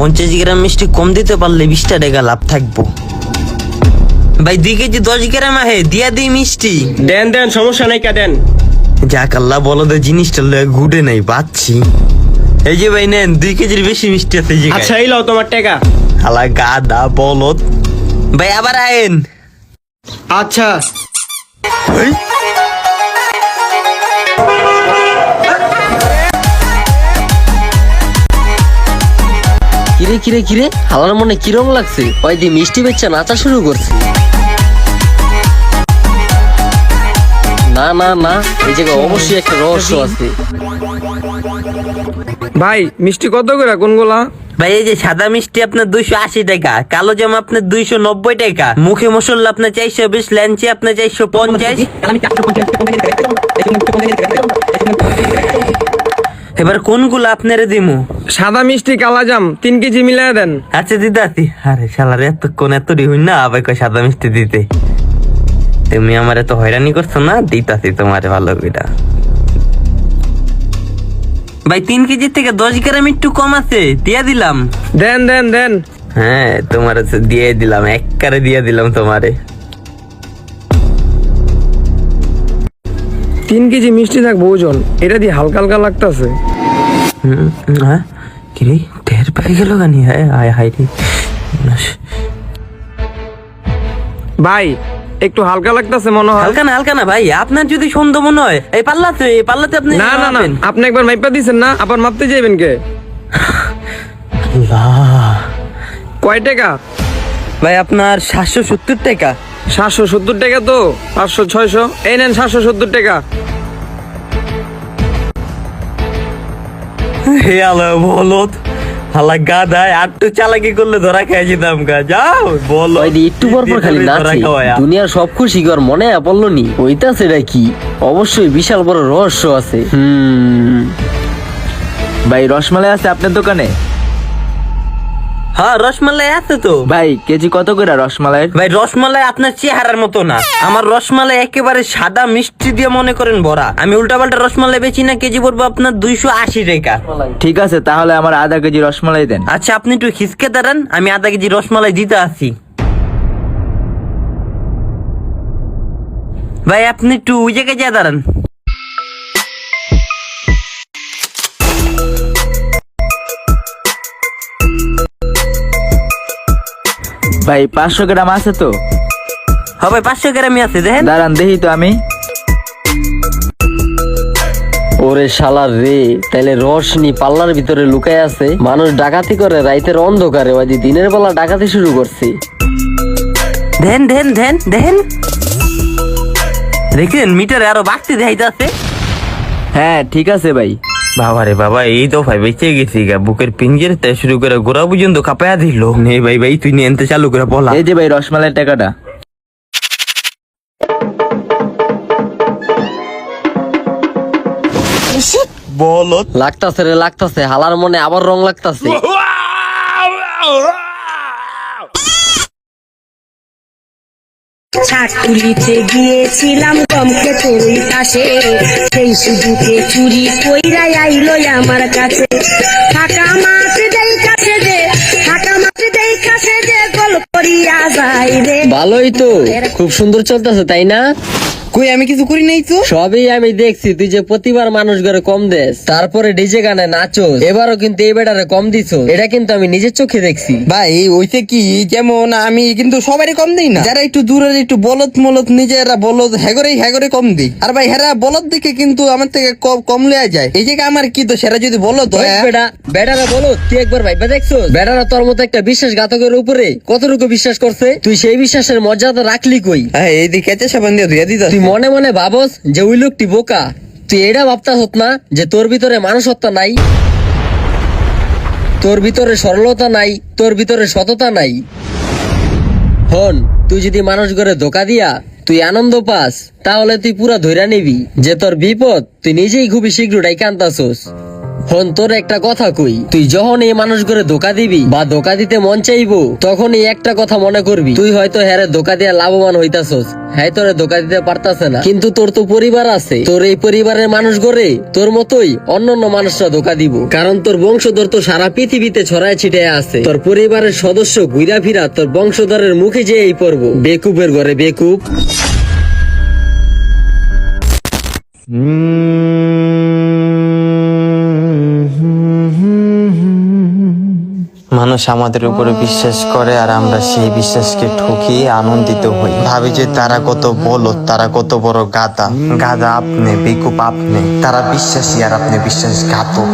50 গ্রাম মিষ্টি কম দিতে পারলে 20 টাকা লাভ থাকবো। ভাই 2 কেজি 10 গ্রাম আহে দিয়া দিই মিষ্টি। দেন দেন, সমস্যা নাই, কা দেন। যাক আল্লাহ বলো তো জিনিসটা ঘুরে নাই পাচ্ছি। এই যে ভাই নেন 2 কেজির বেশি মিষ্টি আছে। আচ্ছা এই লও তোমার টাকা। হালা গাদা বলত। ভাই আবার আয়েন। আচ্ছা এই, কিরে কিরে কিরে, হালার মনে কি রং লাগছে? ওই দি মিষ্টি বেচা নাচা শুরু করছে। না না না, এই জায়গায় অবশ্যই একটা রহস্য আছে। ভাই মিষ্টি কত করে কোনগুলা? ভাই এই যে সাদা মিষ্টি আপনার 280 টাকা, কালো জাম আপনার 290 টাকা, মুখে মশলা আপনার 420, ল্যাঞ্চি আপনার 450। এবার কোনগুলো আপনারে দিমু? সাদা মিষ্টি কালা জাম 3 কেজি মিলায় দেন। আচ্ছা দিদাতি। আরে শালার এতক্ষণ এত হই না আবার কয় সাদা মিষ্টি দিতে। তুমি আমার এত হয়রানি করছো না, দিতাছি তোমারে ভালো কইরা। ভাই 3 কেজি থেকে 10 গ্রাম একটু কম আছে, দিয়া দিলাম। দেন দেন দেন। হ্যাঁ তোমার দিয়ে দিলাম, একবারে দিয়ে দিলাম তোমারে। 3 কেজি মিষ্টি থাকবো ওজন, এটা দিয়ে হালকা হালকা লাগতেছে। হ্যাঁ কিরে টের পেয়ে গেল গানি? হ্যাঁ হায় হায় রে। ভাই একটু হালকা লাগতেছে মনে হয়। হালকা না ভাই, আপনার যদি সন্দেহ মনে হয় এই পাল্লাতে আপনি না না না, আপনি একবার মাইপা দিছেন না, আবার মাপতে যাবেন কে? আল্লাহ। কয় টাকা? ভাই আপনার 770 টাকা। 770 টাকা তো 500 600, এই নেন 770 টাকা। হে আল্লাহ বলত। হালা গাদায় আটটু চালাকি করলে ধরা খেয়ে যেতাম গা। যাও বলো ওই দি একটু পর পর খালি নাচে, দুনিয়ার সব খুশি কর মনে পড়লো নি? ওইটাছে এটা কি? অবশ্যই বিশাল বড় রহস্য আছে। ভাই রসমালাই আছে আপনার দোকানে? হ্যাঁ রসমালাই আছে তো। ভাই কেজি কত করে রসমালাই? ভাই রসমালাই আপনার চেহারার মতো না, আমার রসমালাই একেবারে সাদা মিষ্টি দিয়ে মনে করেন ভরা। আমি উল্টাপাল্টা রসমালাই বেচি না, কেজি পড়বো আপনার 280 টাকা। ঠিক আছে তাহলে আমার আধা কেজি রসমালাই দেন। আচ্ছা আপনি একটু খিসকে দাঁড়ান, আমি আধা কেজি রসমালাই দিতে আসি। ভাই আপনি একটু ওই জায়গায় যা দাঁড়ান। ভাই 500 গ্রাম আছে তো? হবে 500 গ্রামই আছে, দেখেন। দাঁড়ান দেখি তো আমি। ওরে শালার রে, তাইলে রশনি পাল্লার ভিতরে লুকায় আছে। মানুষ ডাকাতি করে রাইতের অন্ধকারে, ওই দি দিনের বেলা ডাকাতি শুরু করছে। দেখেন দেখেন মিটারে আরো বাড়তি দেখাইতেছে। হ্যাঁ ঠিক আছে ভাই। বাবারে বাবা, এই তো ভাই বেঁচে গেছি গা। বুকের পিঞ্জের তে শুরু করে গোড়া পর্যন্ত কাঁপায়া দিল। নে ভাই তুই নিয়ে আনতে চালু করে বলা। এই যে ভাই রসমালাইয়ের টাকাটা। বলো লাগতাছে হালার মনে আবার রং লাগতাছে। ছাটুলিতে গিয়েছিলাম কমকে তোরই পাশে, সেই সুযোগে চুরি কইরা আইলো আমার কাছে। ফাঁকা মাছ দেই কাছে যে গল করিয়া যাই রে। ভালোই তো, খুব সুন্দর চলতেছে তাই না? কই আমি কিছু করি নাই তো। সবই আমি দেখছি, তুই যে প্রতিবার মানুষ ঘরে কম দেস, তারপরে ডিজে গানে নাচোস, এবারও কিন্তু এই বেটারে কম দিছো। এটা কিন্তু আমি নিজের চোখে দেখছি। ভাই ওইতে কি, যেমন আমি কিন্তু সবারই কম দিই না, যারা একটু দূরের একটু বলদ নিজেরা বলদ হ্যাগরে কম দিই। আর ভাই হেরা বলদ দিকে কিন্তু আমার থেকে কম লয়া যায়। এই জায়গায় আমার কি তো, সেরা যদি বলদ হয়। বেটারা বলো, তুই একবার ভাইবা দেখছো বেটারা তোর মতো একটা বিশ্বাসঘাতকের উপরে কতটুকু বিশ্বাস করছে? তুই সেই বিশ্বাসের মর্যাদা রাখলি কই? এইদিকে সাবান দিয়ে ধুয়ে দিত। তুই মনে মনে ভাবস যে ওই লোকটি বোকা। তুই এটা ভাবতাস না যে তোর ভিতরে মানুষত্ব নাই, তোর ভিতরে সরলতা নাই, তোর ভিতরে সততা নাই। হন, তুই যদি মানুষ ঘরে ধোকা দিয়া তুই আনন্দ পাস, তাহলে তুই পুরা ধৈরা নিবি যে তোর বিপদ তুই নিজেই খুবই শীঘ্র ডাইকা আনতাছস। হন তোর একটা কথা কই, তুই যখন এই মানুষ করে ধোকা দিবি বা ধোকা দিতে মন চাইবো, তখন এই একটা কথা মনে করবি, তুই হয়তো হ্যারে ধোকা দিয়ে লাভবান হইতাছস, হ্যাঁ তোরে ধোকা দিতে পারতাছে না, কিন্তু তোর তো পরিবার আছে, তোর এই পরিবারের মানুষ গড়ে তোর মতোই অন্যান্য মানুষরা ধোকা দিব, কারণ তোর বংশধর তো সারা পৃথিবীতে ছড়ায় ছিটায় আছে, তোর পরিবারের সদস্য ঘুরা ফিরা তোর বংশধরের মুখে যে এই পড়বো, বেকুবের ঘরে বেকুব। মানুষ আমাদের উপরে বিশ্বাস করে আর আমরা সেই বিশ্বাসকে ঠকিয়ে আনন্দিত হই, ভাবি যে তারা কত বলদ, তারা কত বড় গাধা। গাধা আপনি, বেকুব আপনি, তারা বিশ্বাসী আর আপনি বিশ্বাসঘাতক।